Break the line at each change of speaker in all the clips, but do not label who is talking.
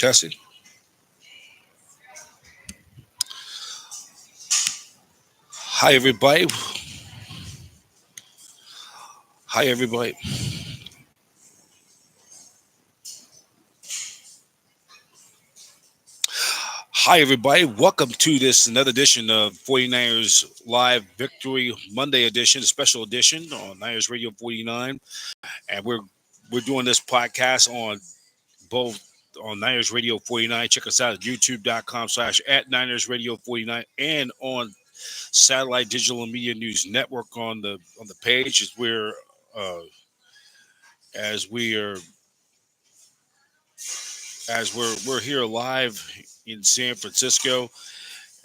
Testing. Hi, everybody. Hi, everybody. Hi, everybody. Welcome to this another edition of 49ers Live Victory Monday edition, a special edition on Niners Radio 49. And we're doing this podcast on both on Niners Radio 49. Check us out at youtube.com/ at Niners Radio 49 and on Satellite Digital and Media News Network on the page uh, as we are as we're here live in San Francisco,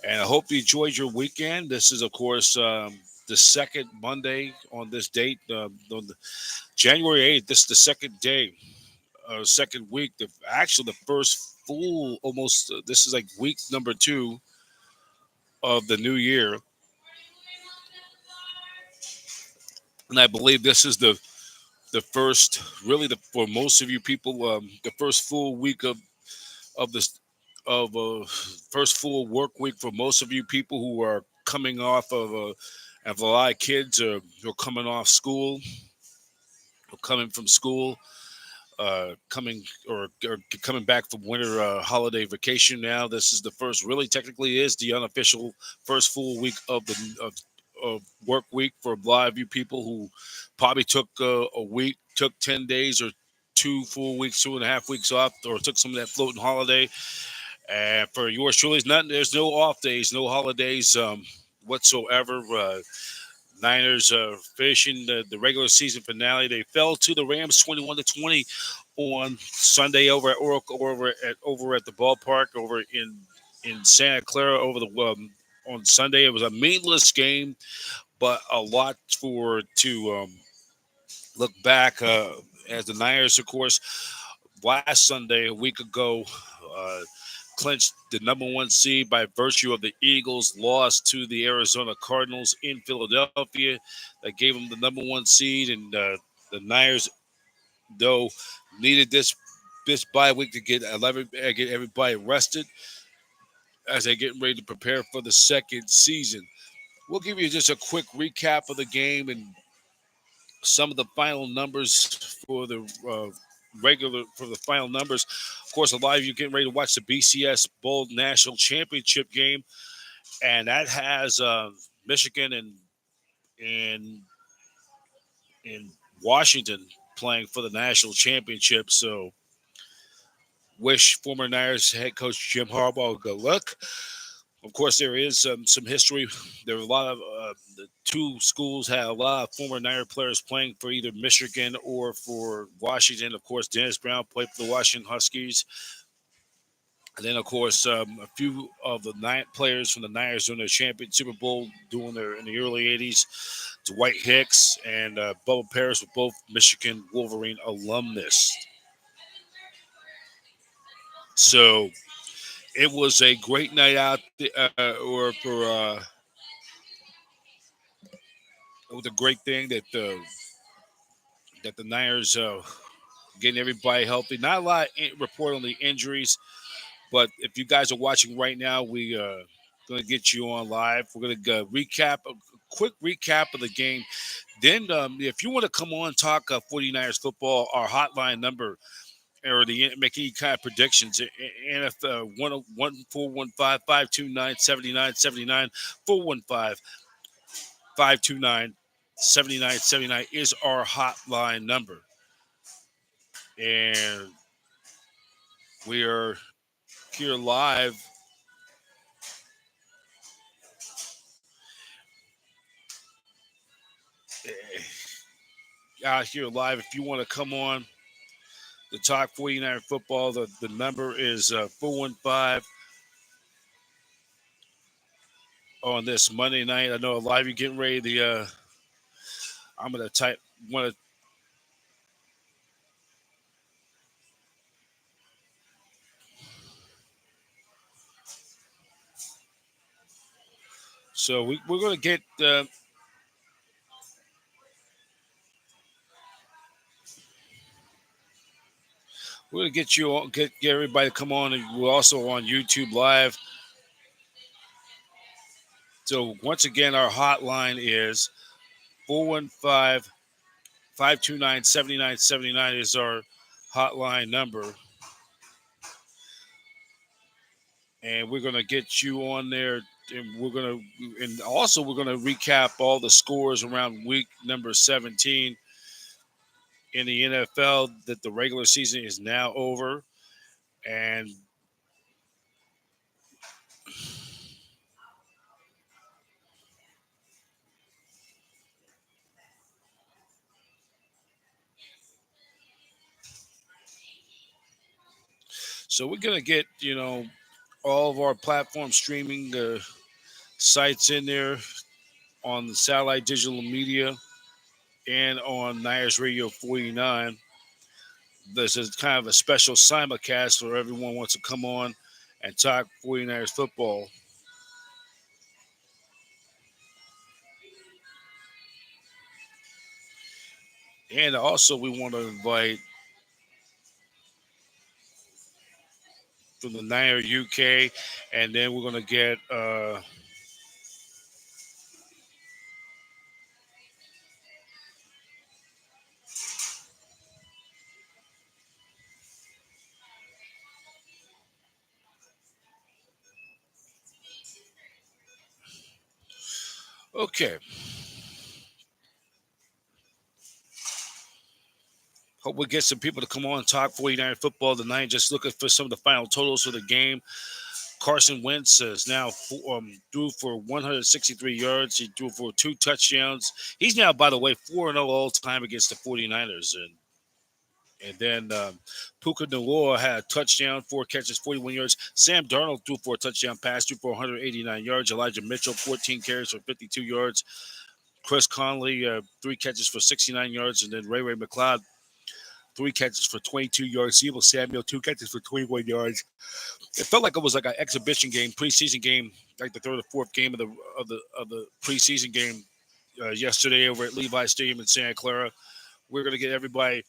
and I hope you enjoyed your weekend. This is, of course, the second Monday on this date, on January 8th. This is the second day, second week. Actually, the first full, almost. This is like week number 2 of the new year, and I believe this is the first, really, for most of you people, the first full week of this of a first full work week for most of you people who are coming off of a lot of kids who are coming off school, or coming from school, or coming back from winter holiday vacation. Now, this is the first, really, technically, is the unofficial first full week of work week for a lot of you people who probably took a week, took 10 days or 2 full weeks, 2.5 weeks off, or took some of that floating holiday. And for yours truly, there's no off days, no holidays whatsoever. Niners finishing the regular season finale. They fell to the Rams 21-20 on Sunday over at the ballpark over in Santa Clara on Sunday. It was a meaningless game, but a lot to look back as the Niners, of course, last Sunday, a week ago, uh, clinched the number 1 seed by virtue of the Eagles' loss to the Arizona Cardinals in Philadelphia. That gave them the number 1 seed, and the Niners, though, needed this bye week to get everybody rested as they're getting ready to prepare for the second season. We'll give you just a quick recap of the game and some of the final numbers for the final numbers. Of course, a lot of you getting ready to watch the BCS Bowl National Championship game, and that has Michigan and in Washington playing for the national championship. So, wish former Niners head coach Jim Harbaugh good luck. Of course, there is some history. There are a lot of the two schools had a lot of former Niner players playing for either Michigan or for Washington. Of course, Dennis Brown played for the Washington Huskies. And then, of course, a few of the players from the Niners during their champion Super Bowl in the early 80s. Dwight Hicks and Bubba Paris were both Michigan Wolverine alumnus. So it was a great night out, or for it was a great thing that the Niners getting everybody healthy. Not a lot report on the injuries, but if you guys are watching right now, we going to get you on live. We're going to a quick recap of the game. Then, if you want to come on and talk 49ers football, our hotline number, or make any kind of predictions, NFL 415-529-7979, 415-529-7979 is our hotline number. And we are here live. Out here live. If you want to come on the talk 49 football, the number is 415 on this Monday night. I know a lot of you getting ready to. I'm gonna type one. So we're gonna get. We're gonna get you on, get everybody to come on, and we're also on YouTube Live. So once again, our hotline is 415-529-7979 is our hotline number, and we're gonna get you on there. And also we're gonna recap all the scores around week number 17 in the NFL. That the regular season is now over, and so we're gonna get all of our platform streaming sites in there on the satellite digital media and on NINERS Radio 49. This is kind of a special simulcast where everyone wants to come on and talk 49ers football. And also, we want to invite from the Niner UK, and then we're going to get okay. Hope we get some people to come on and talk 49 football tonight. Just looking for some of the final totals for the game. Carson Wentz is now threw for 163 yards. He threw for 2 touchdowns. He's now, by the way, 4-0 all time against the 49ers. And then Puka Nalua had a touchdown, 4 catches, 41 yards. Sam Darnold threw for a touchdown pass, threw for 189 yards. Elijah Mitchell, 14 carries for 52 yards. Chris Conley, 3 catches for 69 yards. And then Ray McLeod, 3 catches for 22 yards. Sebo Samuel, 2 catches for 21 yards. It felt like it was like an exhibition game, preseason game, like the third or fourth game of the preseason game yesterday over at Levi Stadium in Santa Clara. We're going to get everybody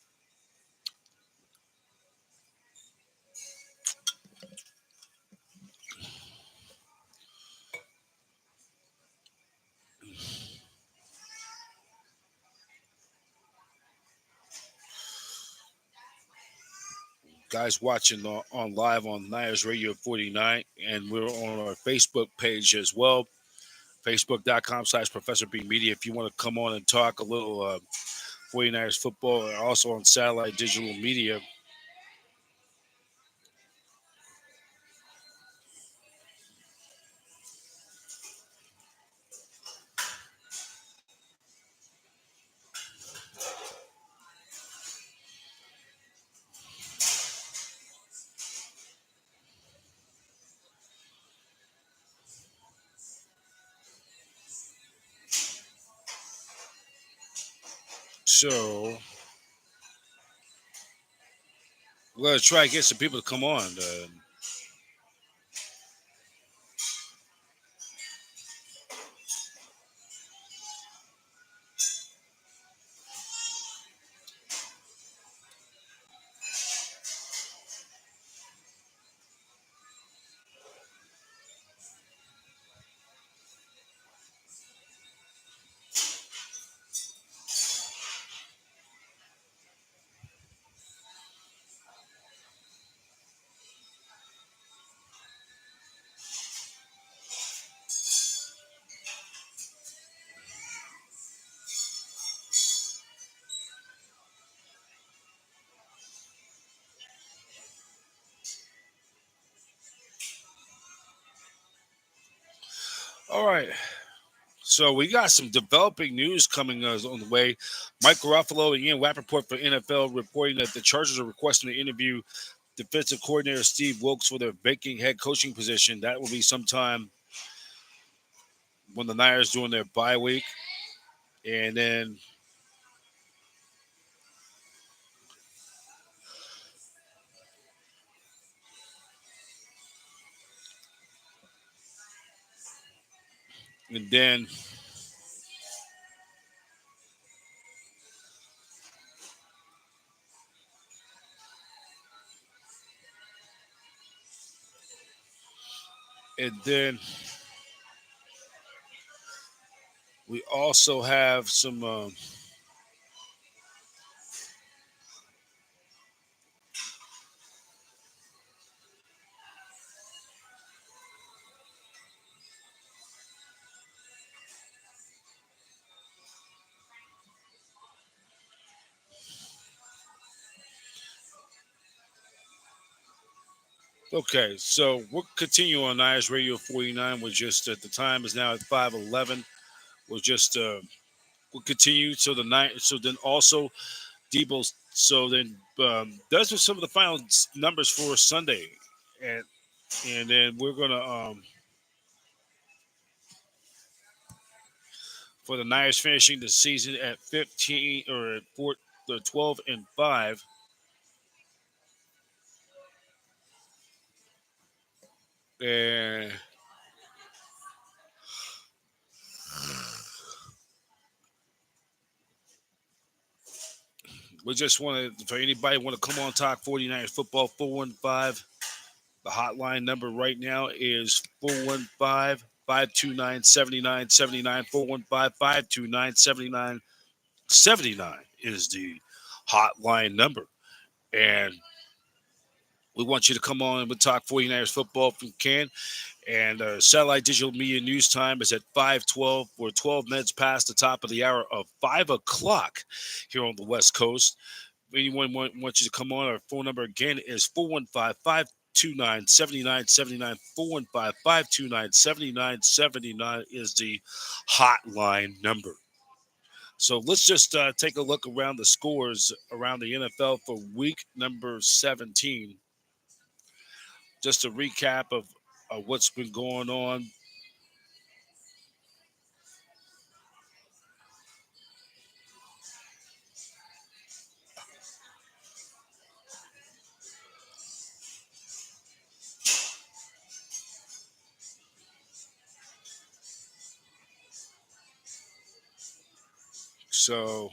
guys watching on live on Niners Radio 49, and we're on our Facebook page as well, facebook.com/Professor B Media. If you want to come on and talk a little 49ers football, and also on satellite digital media. So we're going to try to get some people to come on. All right. So we got some developing news coming on the way. Mike Garofalo and Ian Rappaport for NFL reporting that the Chargers are requesting to interview defensive coordinator Steve Wilkes for their vacant head coaching position. That will be sometime when the Niners doing their bye week, and then And then we also have some. Okay, so we'll continue on Niners Radio 49. We're just at the time is now at 5:11. We'll just we'll continue. So the night. So then also Debo's. So then those are some of the final numbers for Sunday, and then we're gonna for the Niners finishing the season at 15 or at 12-5. And we just want to, for anybody want to come on talk 49ers football 415. The hotline number right now is 415 529 7979. 415 529 7979 is the hotline number. And we want you to come on and we'll talk 49ers football if you can. And satellite digital media news time is at 5:12. We're 12 minutes past the top of the hour of 5 o'clock here on the West Coast. If anyone wants you to come on, our phone number again is 415 529 7979. 415 529 7979 is the hotline number. So let's just take a look around the scores around the NFL for week number 17. Just a recap of what's been going on. So,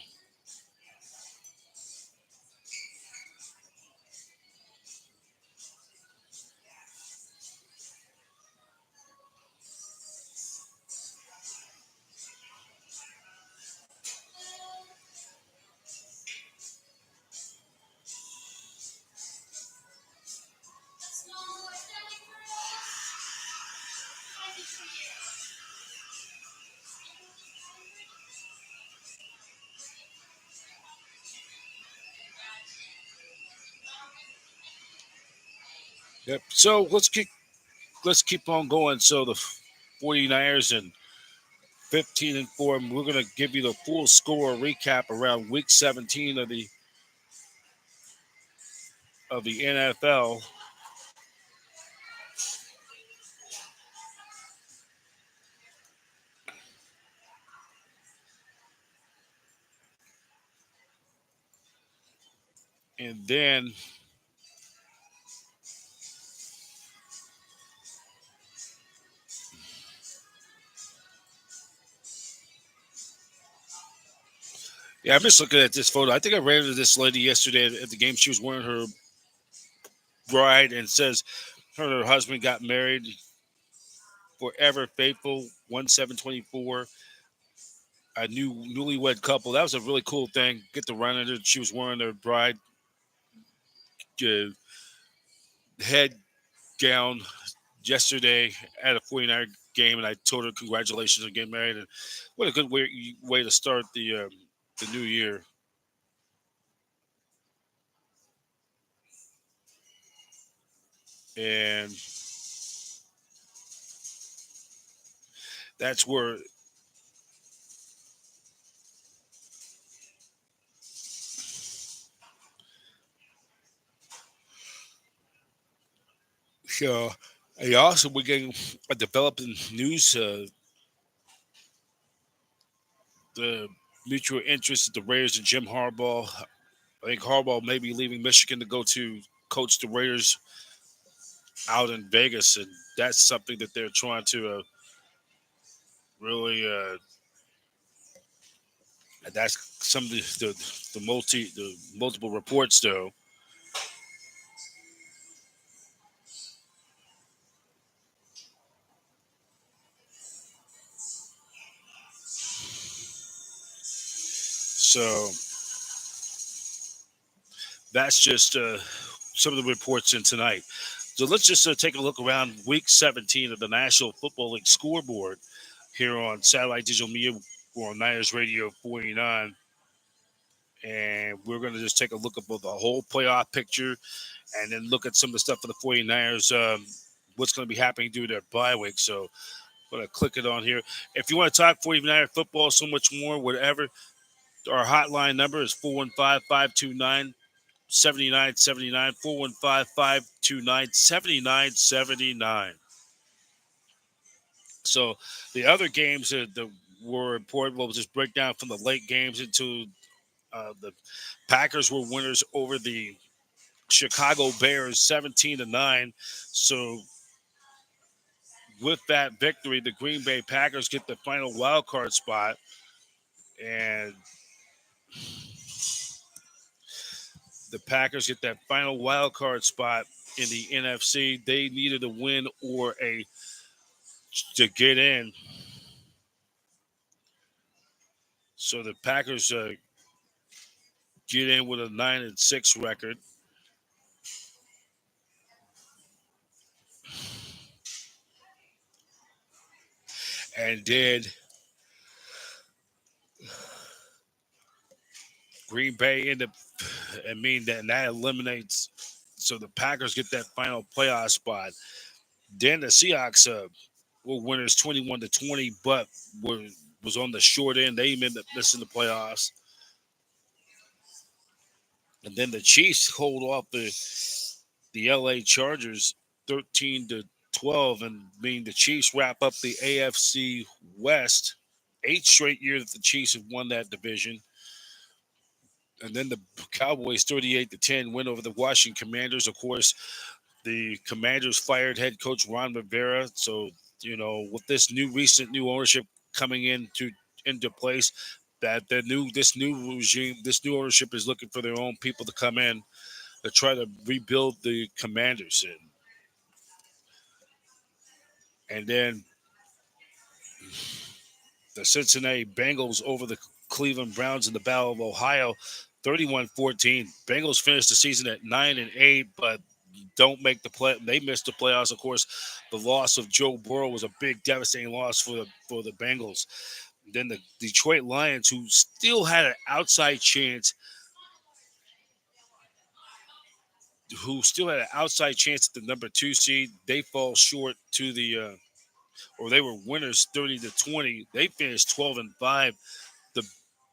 yep. So let's keep on going. So the 49ers and 15-4. We're going to give you the full score recap around week 17 of the NFL. And then yeah, I'm just looking at this photo. I think I ran into this lady yesterday at the game. She was wearing her bride and says her and her husband got married forever faithful 1/7/24. A newlywed couple. That was a really cool thing. Get to run into. She was wearing her bride uh, head gown yesterday at a 49 game, and I told her congratulations on getting married. And what a good way to start the new year. And that's where so. And also, we're getting a developing news. The mutual interest of the Raiders and Jim Harbaugh. I think Harbaugh may be leaving Michigan to go to coach the Raiders out in Vegas, and that's something that they're trying to really. That's some of the multiple reports though. So that's just some of the reports in tonight. So let's just take a look around Week 17 of the National Football League scoreboard here on Satellite Digital Media or on Niners Radio 49. And we're going to just take a look at both the whole playoff picture and then look at some of the stuff for the 49ers, what's going to be happening due to their bye week. So I'm going to click it on here. If you want to talk 49er football, so much more, whatever, our hotline number is 415-529-7979, 415-529-7979. So the other games that were important, we'll just break down from the late games into the Packers were winners over the Chicago Bears 17-9. So with that victory, the Green Bay Packers get the final wild card spot. And the Packers get that final wild card spot in the NFC. They needed a win or a to get in. So the Packers get in with a 9-6 record. And then Green Bay ended up, that eliminates. So the Packers get that final playoff spot. Then the Seahawks were winners 21-20, but was on the short end. They ended up missing the playoffs. And then the Chiefs hold off the LA Chargers 13-12, and the Chiefs wrap up the AFC West. 8 straight years that the Chiefs have won that division. And then the Cowboys 38-10 win over the Washington Commanders. Of course, the Commanders fired head coach Ron Rivera. So, with this recent new ownership coming into place, that this new regime, this new ownership is looking for their own people to come in to try to rebuild the Commanders. And then the Cincinnati Bengals over the Cleveland Browns in the Battle of Ohio, 31-14. Bengals finished the season at 9-8, but don't make the play. They missed the playoffs. Of course, the loss of Joe Burrow was a big, devastating loss for the Bengals. Then the Detroit Lions, who still had an outside chance, at the number 2 seed, they fall short to or they were winners 30-20. They finished 12-5.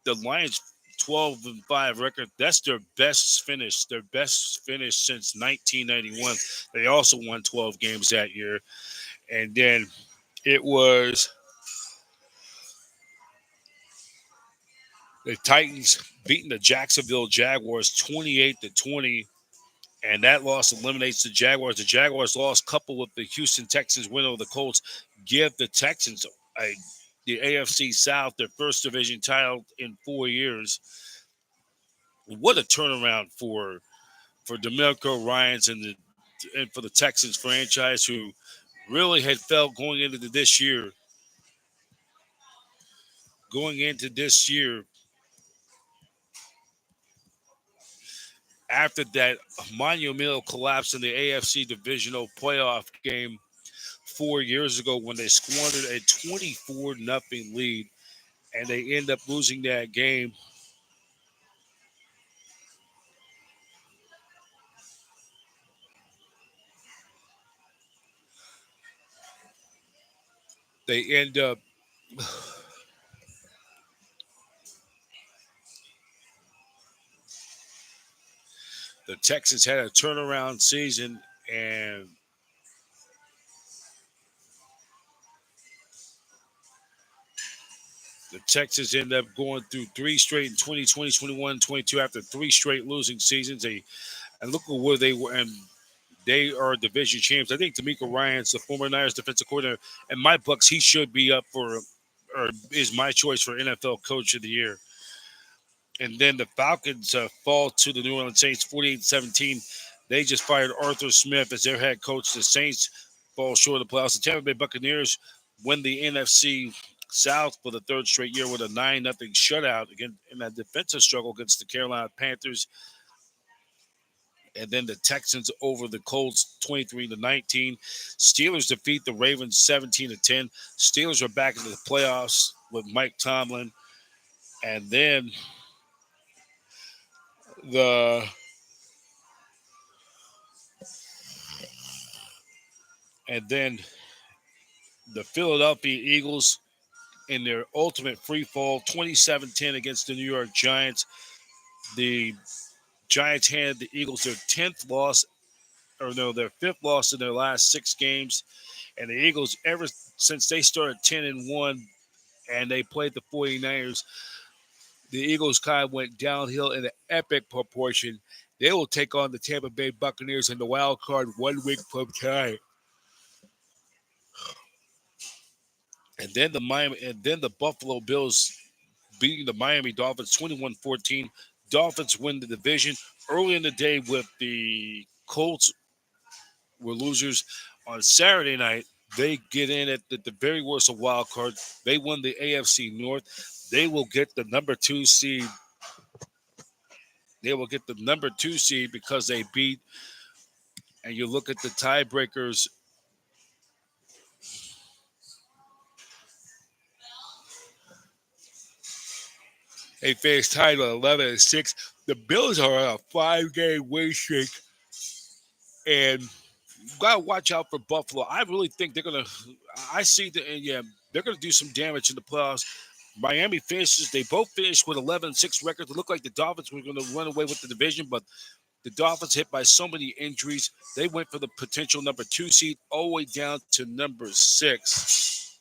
The Lions 12-5 record. That's their best finish. Their best finish since 1991. They also won 12 games that year. And then it was the Titans beating the Jacksonville Jaguars 28-20. And that loss eliminates the Jaguars. The Jaguars loss, coupled with the Houston Texans win over the Colts, give the Texans the AFC South their first division title in 4 years. What a turnaround for DeMeco Ryans and for the Texans franchise, who really had felt going into this year. After that monumental collapse in the AFC divisional playoff game 4 years ago, when they squandered a 24-0 lead, and they end up losing that game. They end up the Texans had a turnaround season, and the Texans end up going through 3 straight in 2020, 21, 22 after 3 straight losing seasons. And look at where they were, and they are division champs. I think DeMeco Ryans, the former Niners defensive coordinator, in my books, he should be up for, or is my choice for NFL Coach of the Year. And then the Falcons fall to the New Orleans Saints 48-17. They just fired Arthur Smith as their head coach. The Saints fall short of the playoffs. The Tampa Bay Buccaneers win the NFC South for the third straight year with a 9-0 shutout again in that defensive struggle against the Carolina Panthers. And then the Texans over the Colts 23-19. Steelers defeat the Ravens 17-10. Steelers are back into the playoffs with Mike Tomlin. And then the and then the Philadelphia Eagles in their ultimate free fall 27-10 against the New York Giants. The Giants handed the Eagles their 10th loss, or no, their 5th loss in their last 6 games. And the Eagles, ever since they started 10-1 and they played the 49ers, the Eagles kind of went downhill in an epic proportion. They will take on the Tampa Bay Buccaneers in the wild card 1 week from tonight. And then the Buffalo Bills beating the Miami Dolphins 21-14. Dolphins win the division. Early in the day with the Colts were losers. On Saturday night, they get in at the very worst of wild cards. They won the AFC North. They will get the number 2 seed. They will get the number 2 seed because they beat, and you look at the tiebreakers. They faced tied at 11-6. The Bills are on a 5-game win streak, and you gotta watch out for Buffalo. I really think they're gonna. I see that, and yeah, they're gonna do some damage in the playoffs. Miami finishes. They both finished with 11-6 records. It looked like the Dolphins were going to run away with the division, but the Dolphins hit by so many injuries. They went for the potential number 2 seed all the way down to number 6.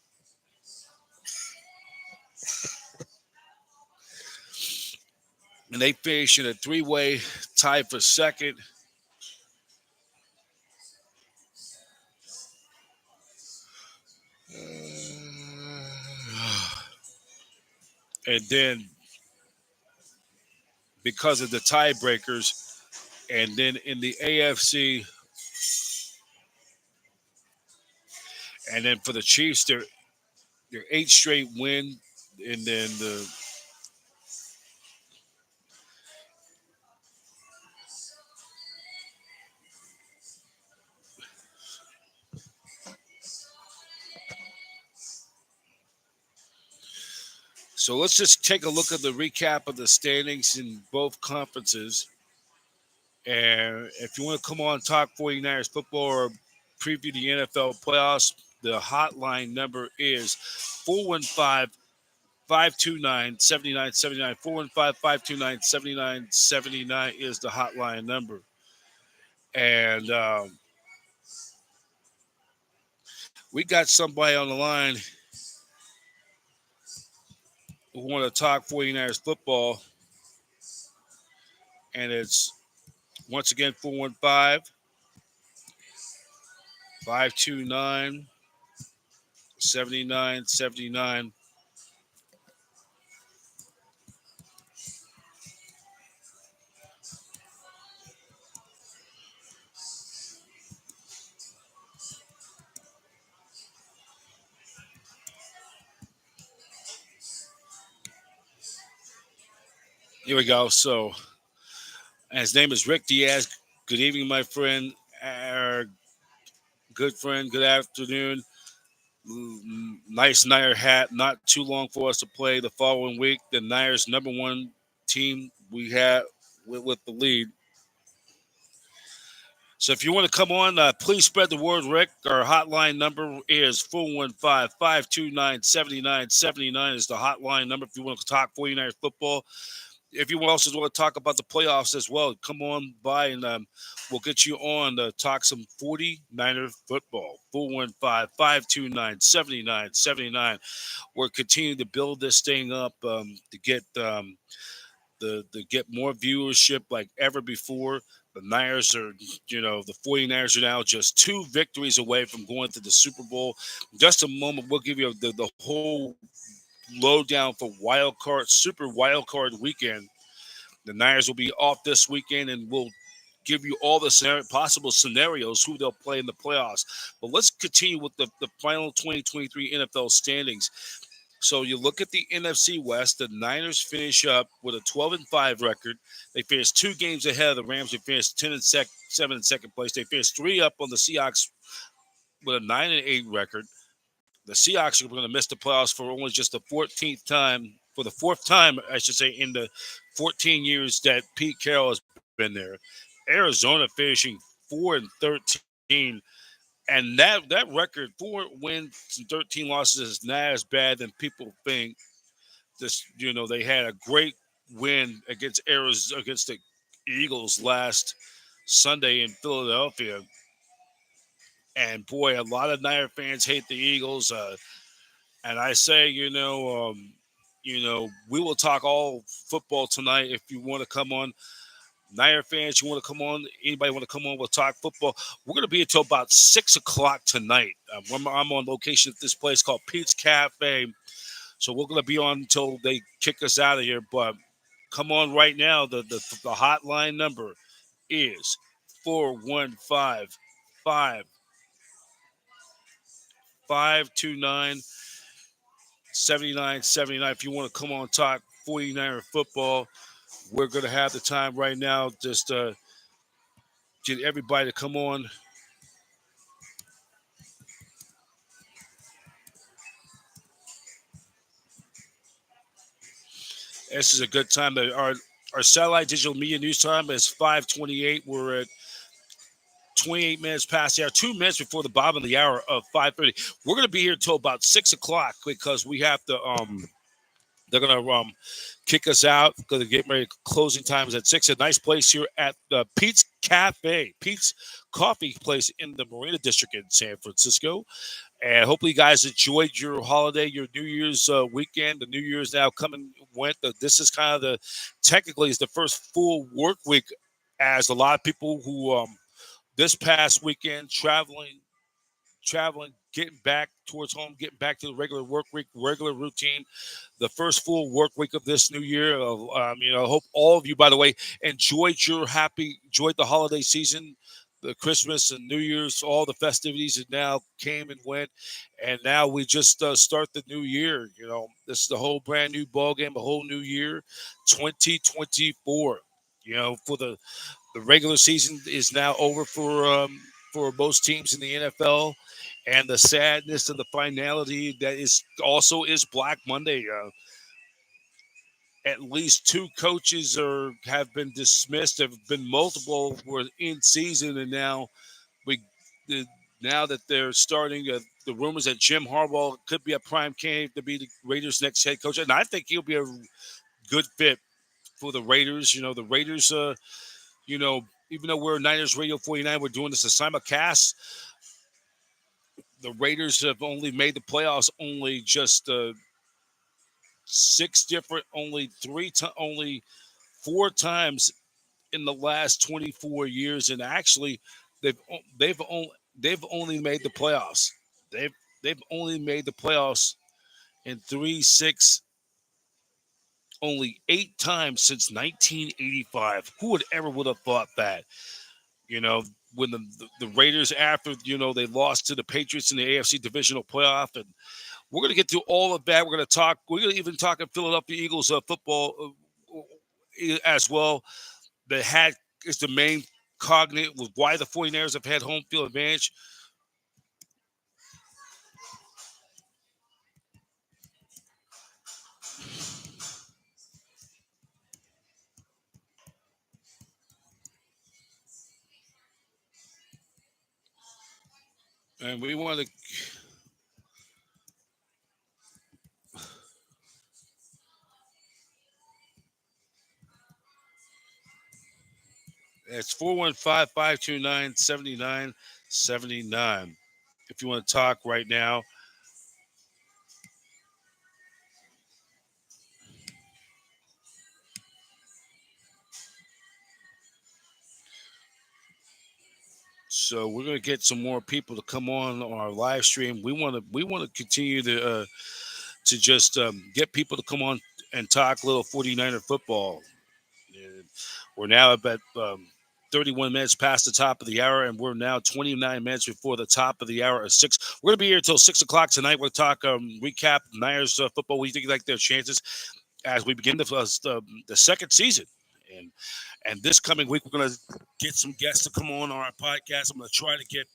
And they finished in a 3-way tie for second. And then because of the tiebreakers, and then in the AFC, and then for the Chiefs, their 8th straight win, and then so let's just take a look at the recap of the standings in both conferences. And if you want to come on and talk 49ers football or preview the NFL playoffs, the hotline number is 415 529 7979. 415 529 7979 is the hotline number. And we got somebody on the line who want to talk 49ers football. And it's once again 415 529 7979. Here we go. So his name is Rick Diaz. Good evening, my friend. Good friend. Good afternoon. Nice Niner hat. Not too long for us to play the following week. The Niners #1 team we had with the lead. So if you want to come on, please spread the word, Rick. Our hotline number is 415 529 7979 is the hotline number if you want to talk 49ers football. If you also want to talk about the playoffs as well, come on by and we'll get you on to talk some 49er football. 415 529 7979. We're continuing to build this thing up to get get more viewership like ever before. The Niners are, the 49ers are now just 2 victories away from going to the Super Bowl. In just a moment, we'll give you the whole lowdown for Super Wild Card weekend. The Niners will be off this weekend, and we'll give you all the possible scenarios who they'll play in the playoffs. But let's continue with the final 2023 NFL standings. So you look at the NFC West. The Niners finish up with a 12-5 record. They finished 2 games ahead of the Rams. They finished 7 in second place. They finished 3 up on the Seahawks with a 9-8 record. The Seahawks are going to miss the playoffs for only just the 14th time, for the fourth time, I should say, in the 14 years that Pete Carroll has been there. Arizona finishing 4-13, and that record, 4 wins and 13 losses, is not as bad than people think. This, they had a great win against Arizona, against the Eagles last Sunday in Philadelphia. And boy, a lot of Niner fans hate the Eagles. And I say, we will talk all football tonight. If you want to come on, Niner fans, you want to come on, anybody want to come on, we'll talk football. We're going to be until about 6 o'clock tonight. I'm on location at this place called Pete's Cafe. So we're going to be on until they kick us out of here. But come on right now. The hotline number is 415 529 7979. If you want to come on talk 49er football, we're going to have the time right now. Just get everybody to come on. This is a good time. Our satellite digital media news time is 5:28. We're at 28 minutes past the hour, 2 minutes before the bottom of the hour of 5:30. We're going to be here until about 6 o'clock because we have to. They're going to kick us out because they're getting ready. Closing time is at 6. A nice place here at Pete's Cafe, Pete's Coffee Place in the Marina District in San Francisco. And hopefully, you guys enjoyed your holiday, your New Year's weekend. The New Year's now coming went. This is kind of technically is the first full work week, as a lot of people who this past weekend traveling, getting back towards home, getting back to the regular work week, regular routine. The first full work week of this new year. I hope all of you, by the way, enjoyed the holiday season, the Christmas and New Year's, all the festivities that now came and went, and now we just start the new year. This is the whole brand new ball game, a whole new year, 2024. For the regular season is now over for most teams in the NFL, and the sadness of the finality that is Black Monday. At least 2 coaches have been dismissed. Have been multiple were in season, and now we the, now that they're starting the rumors that Jim Harbaugh could be a prime candidate to be the Raiders' next head coach, and I think he'll be a good fit for the Raiders. The Raiders. Even though we're Niners Radio 49, we're doing this as simulcast. The Raiders have only made the playoffs only just only 4 times in the last 24 years, and actually, they've they've only they've only made the playoffs. They've they've only made the playoffs in 3, 6, only 8 times since 1985. Who would have thought that? You know, when the Raiders, after they lost to the Patriots in the AFC divisional playoff, and we're going to get to all of that. We're going to talk. We're going to even talk in Philadelphia Eagles football as well. That is the main cognate with why the 49ers have had home field advantage. And we want to. It's 415-529-7979. If you want to talk right now. So we're going to get some more people to come on our live stream. We want to continue to just get people to come on and talk a little 49er football. And we're now about 31 minutes past the top of the hour, and we're now 29 minutes before the top of the hour of 6. We're going to be here until 6 o'clock tonight. We'll talk recap Niners football. What do you think like their chances as we begin the second season? And this coming week, we're going to get some guests to come on our podcast. I'm going to try to get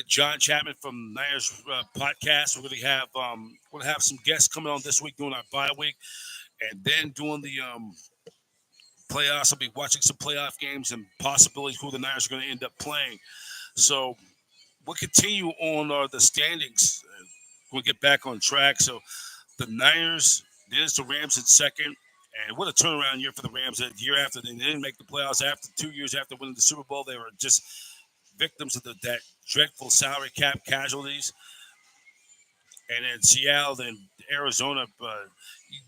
John Chapman from Niners podcast. We're going to have some guests coming on this week doing our bye week, and then doing the playoffs. I'll be watching some playoff games and possibilities who the Niners are going to end up playing. So we'll continue on the standings. We'll get back on track. So the Niners, then it's the Rams in second. And what a turnaround year for the Rams. A year after they didn't make the playoffs, after 2 years after winning the Super Bowl, they were just victims of that dreadful salary cap casualties. And then Seattle, then Arizona.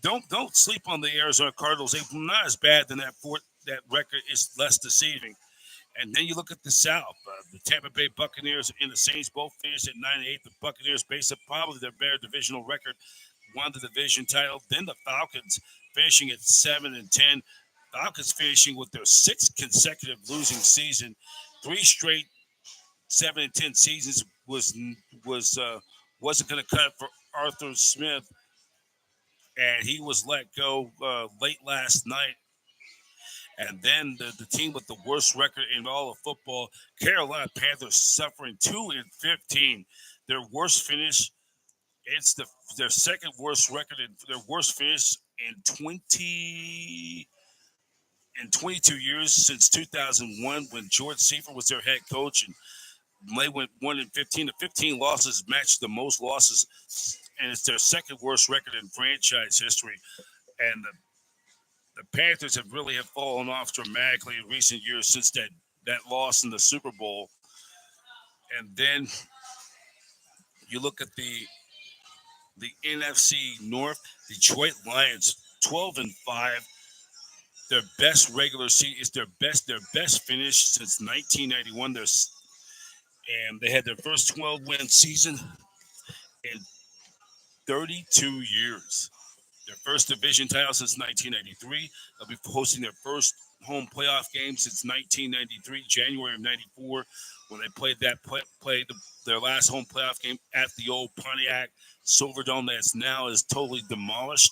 Don't sleep on the Arizona Cardinals. They're not as bad than that record is less deceiving. And then you look at the South. The Tampa Bay Buccaneers and the Saints both finished at 9-8. The Buccaneers, based on probably their better divisional record, won the division title. Then the Falcons finishing at 7-10. Falcons finishing with their sixth consecutive losing season. 3 straight 7-10 seasons wasn't going to cut it for Arthur Smith, and he was let go late last night. And then the team with the worst record in all of football, Carolina Panthers, suffering 2-15. Their worst finish. It's their second worst record and their worst finish in 22 years since 2001 when George Seifert was their head coach, and they went 1-15. The 15 losses matched the most losses, and it's their second worst record in franchise history. And the Panthers have fallen off dramatically in recent years since that loss in the Super Bowl. And then you look at the NFC North, Detroit Lions, 12-5. Their best regular season is their best finish since 1991. And they had their first 12-win season in 32 years. Their first division title since 1993. They'll be hosting their first home playoff game since 1993, January of '94, when they played their last home playoff game at the old Pontiac Silverdome that's now is totally demolished.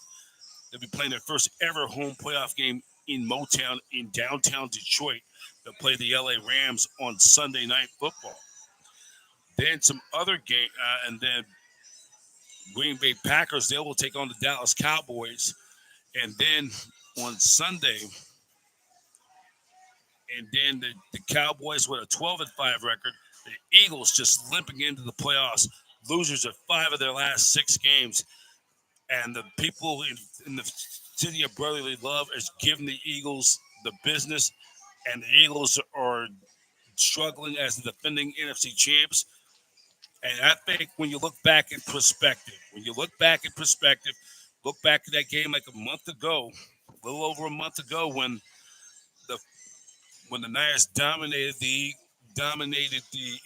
They'll be playing their first ever home playoff game in Motown in downtown Detroit. They'll play the LA Rams on Sunday Night Football. Then some other game, and then Green Bay Packers, they will take on the Dallas Cowboys. And then on Sunday, and then the Cowboys with a 12-5 record, the Eagles just limping into the playoffs, losers of 5 of their last 6 games. And the people in the city of brotherly love is giving the Eagles the business, and the Eagles are struggling as the defending NFC champs. And I think when you look back at that game like a month ago, a little over a month ago, when the Niners dominated the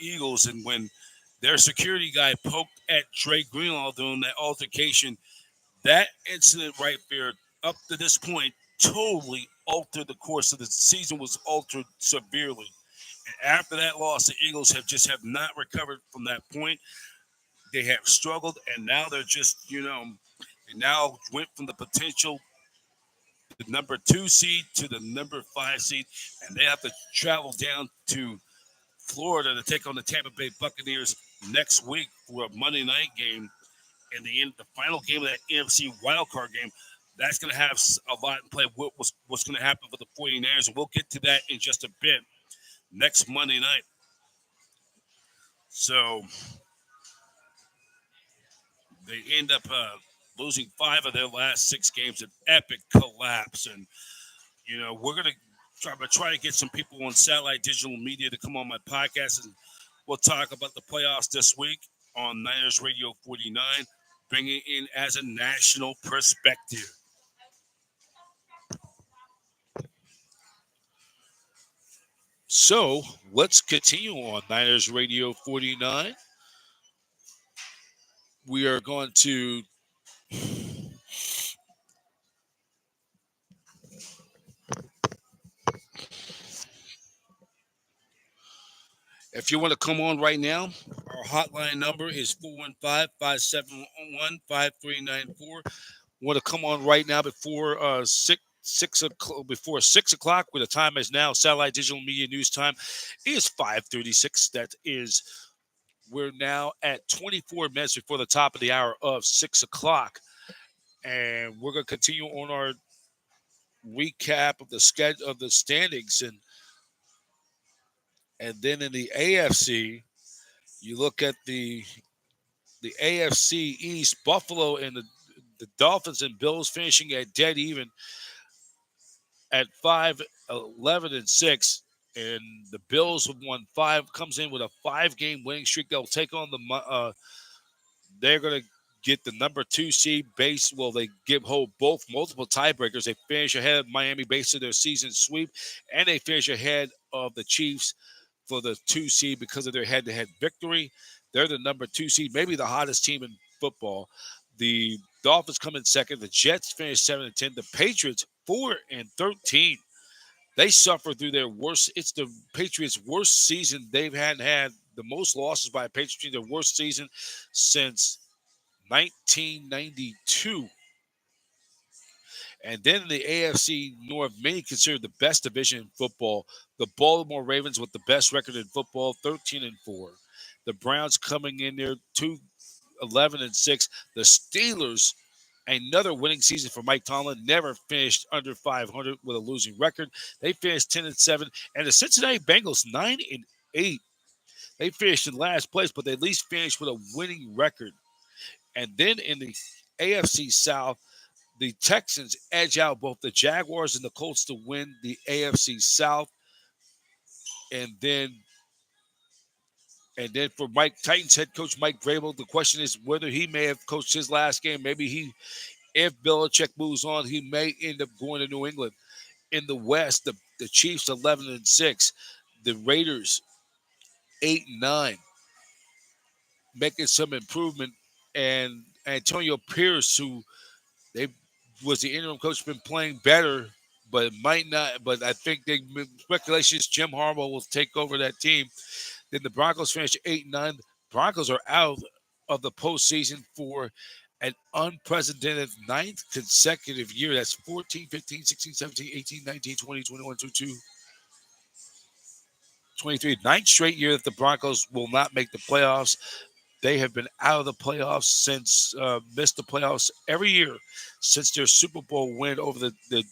Eagles, and when their security guy poked at Trey Greenlaw during that altercation, that incident right there, up to this point, totally altered the course of the season. Was altered severely. And after that loss, the Eagles have not recovered from that point. They have struggled, and now they're just, they now went from the potential the number 2 seed to the number 5 seed, and they have to travel down to Florida to take on the Tampa Bay Buccaneers next week for a Monday night game. And the final game of that NFC wildcard game, that's going to have a lot in play. What's going to happen with the 49ers, and we'll get to that in just a bit next Monday night. So they end up losing 5 of their last 6 games, an epic collapse. And, we're going to try to get some people on satellite digital media to come on my podcast, and we'll talk about the playoffs this week on Niners Radio 49, bringing in as a national perspective. So let's continue on Niners Radio 49. We are going to If you want to come on right now, our hotline number is 415-571-5394. Want to come on right now before 6 o'clock, before 6 o'clock, where the time is now satellite digital media news time is 5:36. That is, we're now at 24 minutes before the top of the hour of 6 o'clock, and we're going to continue on our recap of the schedule of the standings, and then in the AFC, you look at the AFC East, Buffalo and the Dolphins and Bills finishing at dead even at 5-11-6, and the Bills have won five, comes in with a 5-game winning streak. They'll take on they're going to get the number 2 seed base. Well, they hold both multiple tiebreakers. They finish ahead of Miami based on their season sweep, and they finish ahead of the Chiefs for the 2 seed because of their head-to-head victory. They're the number 2 seed, maybe the hottest team in football. The Dolphins come in second. The Jets finish 7-10. The Patriots 4-13. They suffer through their worst. It's the Patriots' worst season they've had the most losses by a Patriots team. Their worst season since 1992. And then in the AFC North, many consider the best division in football. The Baltimore Ravens with the best record in football, 13-4. The Browns coming in there 11-6. The Steelers, another winning season for Mike Tomlin, never finished under 500 with a losing record. They finished 10-7, and the Cincinnati Bengals 9-8. They finished in last place, but they at least finished with a winning record. And then in the AFC South, the Texans edge out both the Jaguars and the Colts to win the AFC South. And then for Titans head coach Mike Vrabel, the question is whether he may have coached his last game. Maybe if Belichick moves on, he may end up going to New England. In the West, the Chiefs 11-6, the Raiders 8-9, making some improvement, and Antonio Pierce, who they was the interim coach, been playing better, but it might not. But I think speculations Jim Harbaugh will take over that team. Then the Broncos finish 8-9. Broncos are out of the postseason for an unprecedented ninth consecutive year. That's 14, 15, 16, 17, 18, 19, 20, 21, 22, 23. Ninth straight year that the Broncos will not make the playoffs. They have been out of the playoffs missed the playoffs every year since their Super Bowl win over the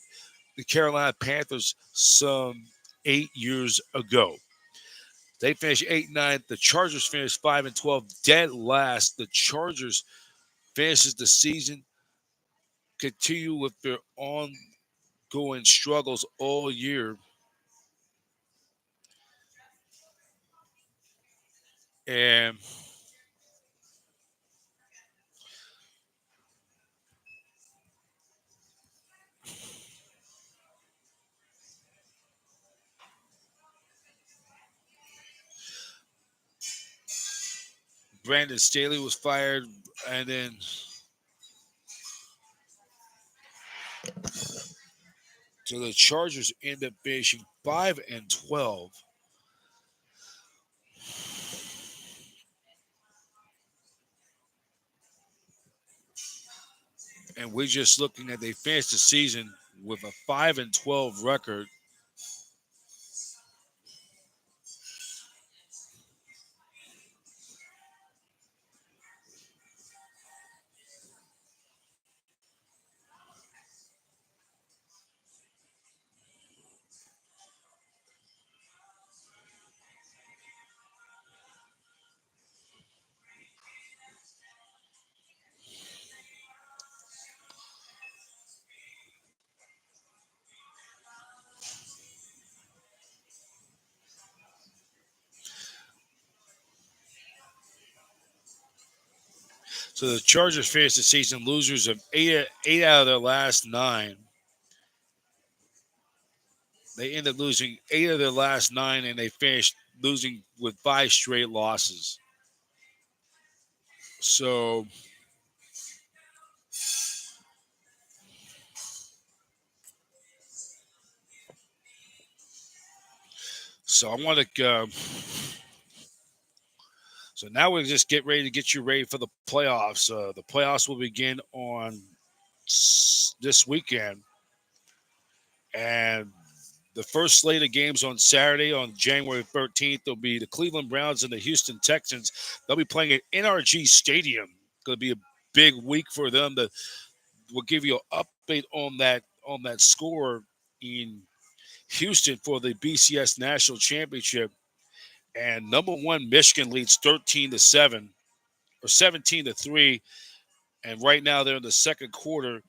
Carolina Panthers some 8 years ago. They finished 8-9. The Chargers finished 5-12, dead last. The Chargers finishes the season, continue with their ongoing struggles all year. And Brandon Staley was fired. And then so the Chargers end up finishing 5-12. And we're just looking at they finished the season with a 5-12 record. So the Chargers finished the season losers of eight out of their last 9. They ended up losing 8 of their last 9, and they finished losing with 5 straight losses. So I want to So now we just get ready to get you ready for the playoffs. The playoffs will begin on this weekend, and the first slate of games on Saturday, on January 13th, will be the Cleveland Browns and the Houston Texans. They'll be playing at NRG Stadium. Going to be a big week for them. We'll give you an update on that score in Houston for the BCS National Championship. And number one, Michigan leads 13-7 or 17-3. And right now they're in the second quarter.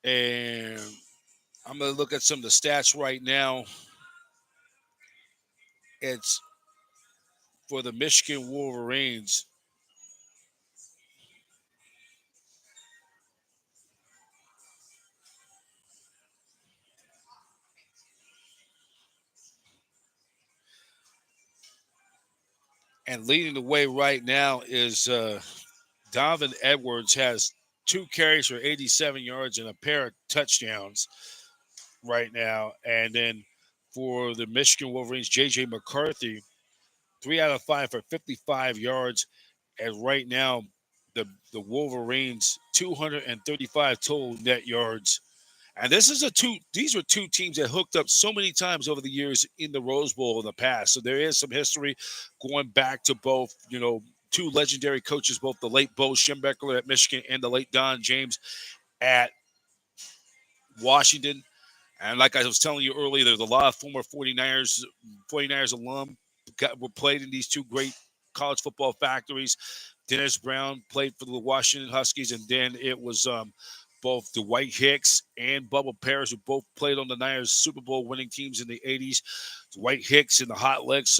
And I'm going to look at some of the stats right now. It's for the Michigan Wolverines. And leading the way right now is Donovan Edwards has 2 carries for 87 yards and a pair of touchdowns right now. And then for the Michigan Wolverines, J.J. McCarthy, 3 out of 5 for 55 yards. And right now, the Wolverines, 235 total net yards. And these were two teams that hooked up so many times over the years in the Rose Bowl in the past. So there is some history going back to both, two legendary coaches, both the late Bo Schembechler at Michigan and the late Don James at Washington. And like I was telling you earlier, there's a lot of former 49ers alum were played in these two great college football factories. Dennis Brown played for the Washington Huskies, and then it was both Dwight Hicks and Bubba Paris, who both played on the Niners Super Bowl winning teams in the 80s. Dwight Hicks and the Hot Licks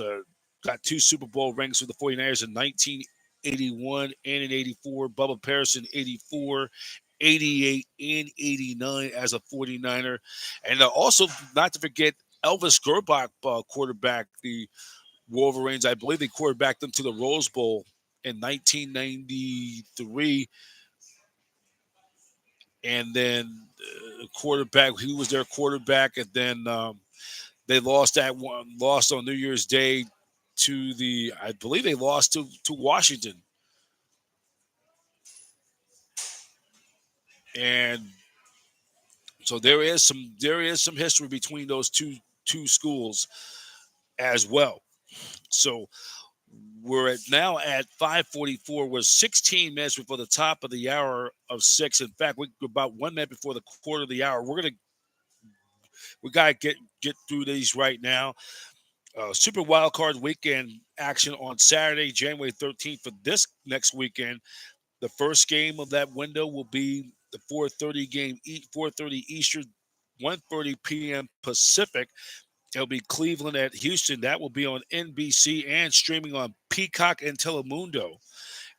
got 2 Super Bowl rings with the 49ers in 1981 and in 84. Bubba Paris in 84. 88 and 89 as a 49er. And also, not to forget, Elvis Gerbach, quarterback the Wolverines. I believe they quarterbacked them to the Rose Bowl in 1993. And then he was their quarterback. And then they lost on New Year's Day I believe they lost to Washington. And so there is some history between those two schools as well. So we're now at 5:44. We're 16 minutes before the top of the hour of 6. In fact, we're about 1 minute before the quarter of the hour. We gotta get through these right now. Super Wild Card Weekend action on Saturday, January 13th for this next weekend. The first game of that window will be the 4:30 game, 4:30 Eastern, 1:30 p.m. Pacific. It'll be Cleveland at Houston. That will be on NBC and streaming on Peacock and Telemundo.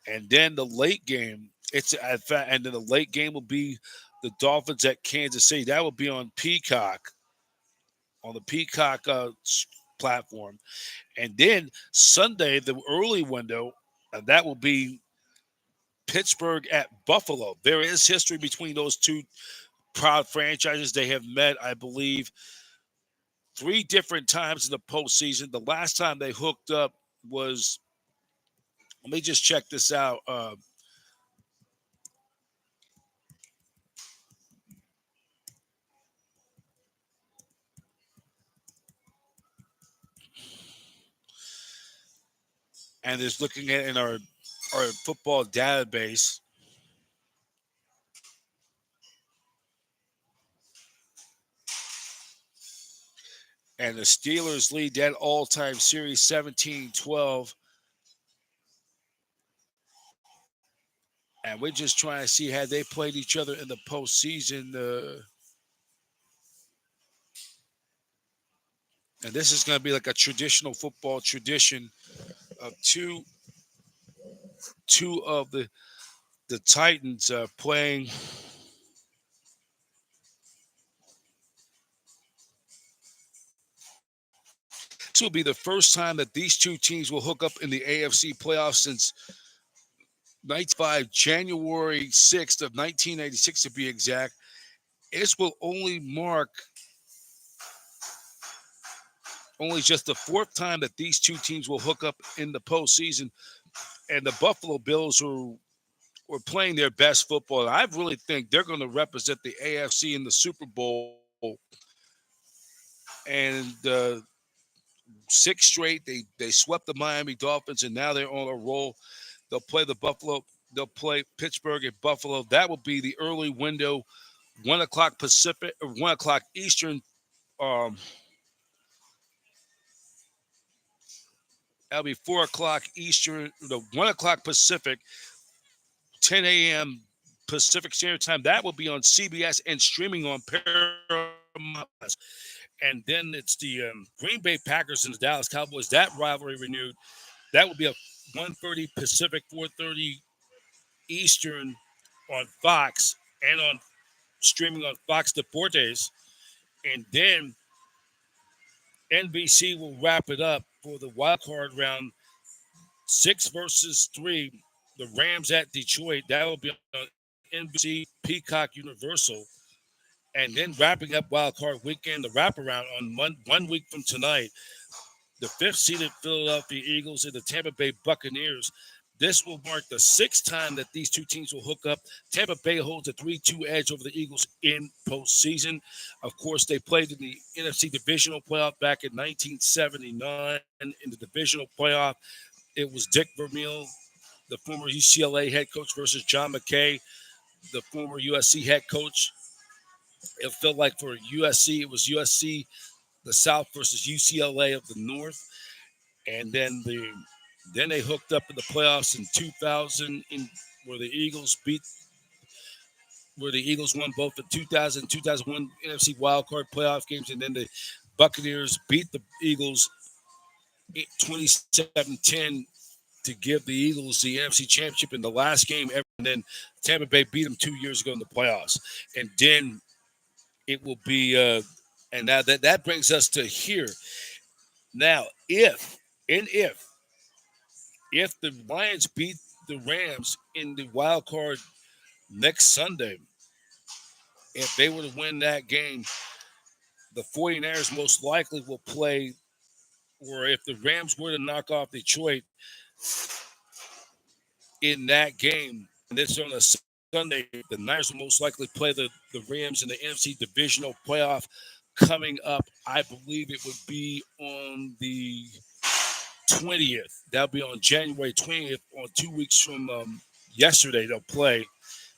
And then the late game, the late game will be the Dolphins at Kansas City. That will be on Peacock, on the Peacock platform. And then Sunday, the early window, that will be Pittsburgh at Buffalo. There is history between those two proud franchises. They have met, I believe, 3 different times in the postseason. The last time they hooked up was, let me just check this out. And is looking at in our football database. And the Steelers lead that all-time series 17-12. And we're just trying to see had they played each other in the postseason. And this is going to be like a traditional football tradition of two of the Titans playing. This will be the first time that these two teams will hook up in the AFC playoffs since 95, January 6th of 1996 to be exact. This will only mark only just the fourth time that these two teams will hook up in the postseason. And the Buffalo Bills were playing their best football. I really think they're going to represent the AFC in the Super Bowl. And six straight, they swept the Miami Dolphins, and now they're on a roll. They'll play the Buffalo. They'll play Pittsburgh and Buffalo. That will be the early window, 1 o'clock Pacific or 1 o'clock Eastern. Um, that'll be 4 o'clock Eastern, the 1 o'clock Pacific, 10 a.m. Pacific Standard Time. That will be on CBS and streaming on Paramount Plus. And then it's the Green Bay Packers and the Dallas Cowboys. That rivalry renewed. That will be a 1:30 Pacific, 4:30 Eastern on Fox and on streaming on Fox Deportes. And then NBC will wrap it up for the wild card round, 6 versus 3. The Rams at Detroit. That will be on NBC, Peacock, Universal. And then wrapping up wild card weekend, the wraparound on 1 week from tonight, the fifth seeded Philadelphia Eagles and the Tampa Bay Buccaneers. This will mark the sixth time that these two teams will hook up. Tampa Bay holds a 3-2 edge over the Eagles in postseason. Of course, they played in the NFC Divisional Playoff back in 1979. In the Divisional Playoff, it was Dick Vermeil, the former UCLA head coach, versus John McKay, the former USC head coach. It felt like for USC, it was USC, the South versus UCLA of the North. And then they hooked up in the playoffs in 2000, where the Eagles won both the 2000 and 2001 NFC wildcard playoff games, and then the Buccaneers beat the Eagles 27-10 to give the Eagles the NFC Championship in the last game ever. And then Tampa Bay beat them 2 years ago in the playoffs. And then it will be, and now that brings us to here. Now, if the Lions beat the Rams in the wild card next Sunday, if they were to win that game, the 49ers most likely will play, or if the Rams were to knock off Detroit in that game, and it's on a Sunday, the Niners will most likely play the Rams in the NFC Divisional Playoff coming up. I believe it would be on the 20th. That'll be on January 20th, on 2 weeks from yesterday. They'll play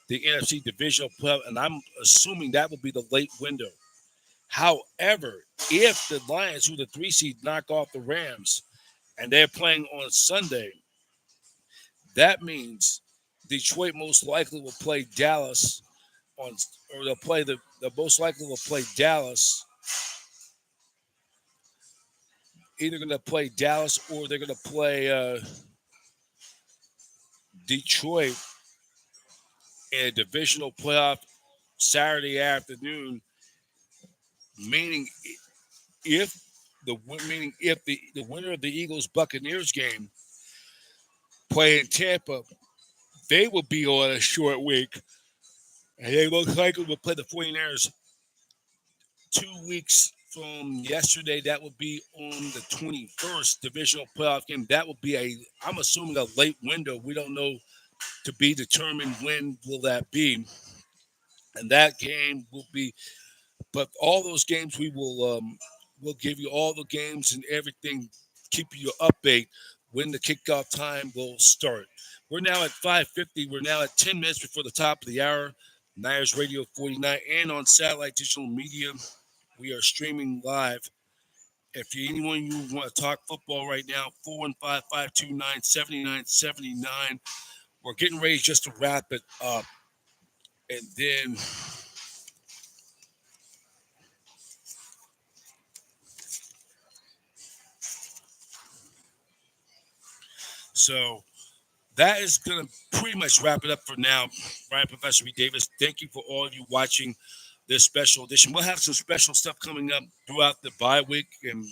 the NFC Divisional Playoff, and I'm assuming that will be the late window. However, if the Lions, who are the 3 seed, knock off the Rams, and they're playing on Sunday, that means Detroit most likely will play Dallas on, or they'll most likely will play Dallas. Either going to play Dallas or they're going to play Detroit in a divisional playoff Saturday afternoon. Meaning, if the winner of the Eagles Buccaneers game play in Tampa, they will be on a short week, and they most likely will play the 49ers 2 weeks from yesterday. That will be on the 21st divisional playoff game. That will be I'm assuming a late window. We don't know, to be determined when will that be. And that game will be, but all those games we'll give you all the games and everything, keep you update when the kickoff time will start. We're now at 5:50. We're now at 10 minutes before the top of the hour. Niners Radio 49 and on satellite digital media. We are streaming live. If you anyone you want to talk football right now, 415-529-7979. We're getting ready just to wrap it up. And then so that is going to pretty much wrap it up for now. Ryan Professor B. Davis, thank you for all of you watching this special edition. We'll have some special stuff coming up throughout the bye week, and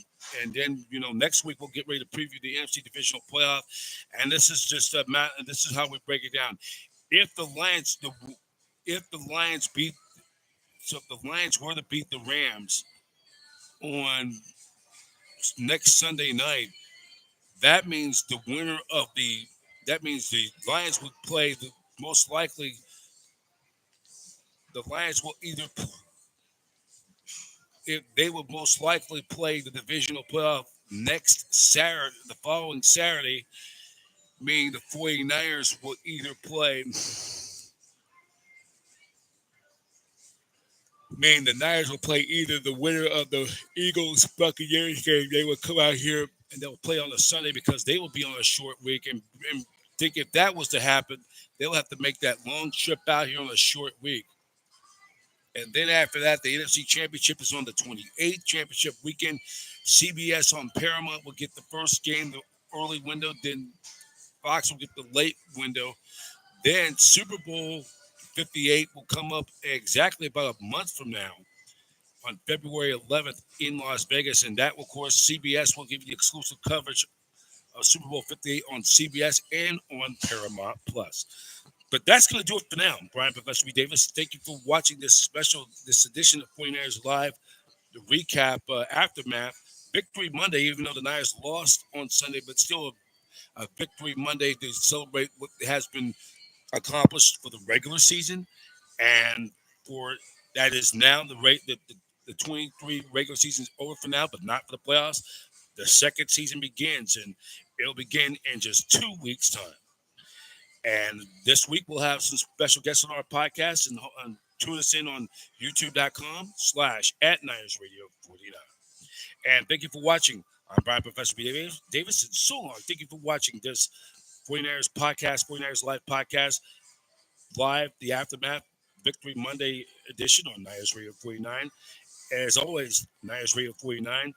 then next week we'll get ready to preview the NFC Divisional Playoff. And this is just this is how we break it down. If the Lions beat, so if the Lions were to beat the Rams on next Sunday night, that means the winner of the that means the Lions would play the most likely the Lions will either if they would most likely play the divisional playoff next Saturday, the following Saturday, meaning the 49ers will either play, meaning the Niners will play either the winner of the Eagles Buccaneers game. They will come out here and they'll play on a Sunday because they will be on a short week. And think if that was to happen, they'll have to make that long trip out here on a short week. And then after that, the NFC Championship is on the 28th championship weekend. CBS on Paramount will get the first game, the early window. Then Fox will get the late window. Then Super Bowl 58 will come up exactly about a month from now on February 11th in Las Vegas. And that, of course, CBS will give you the exclusive coverage of Super Bowl 58 on CBS and on Paramount Plus. But that's going to do it for now. Brian Professor B. Davis, thank you for watching this edition of 49ers Live, the recap, aftermath. Victory Monday, even though the Niners lost on Sunday, but still a victory Monday to celebrate what has been accomplished for the regular season. And for that is now the rate that the 23 regular season is over for now, but not for the playoffs. The second season begins, and it'll begin in just 2 weeks' time. And this week we'll have some special guests on our podcast and tune us in on youtube.com/at Niners Radio 49. And thank you for watching. I'm Brian Professor B. Davis. And so long. Thank you for watching this 49ers podcast, 49ers Live podcast, live, the Aftermath Victory Monday edition on Niners Radio 49. As always, Niners Radio 49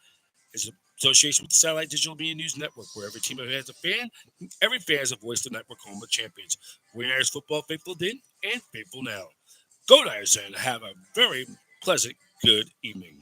is an association with the Satellite Digital Media News Network, where every team has a fan, every fan has a voice, the network home of champions. 49ers football, faithful then and faithful now. Go Niners and have a very pleasant, good evening.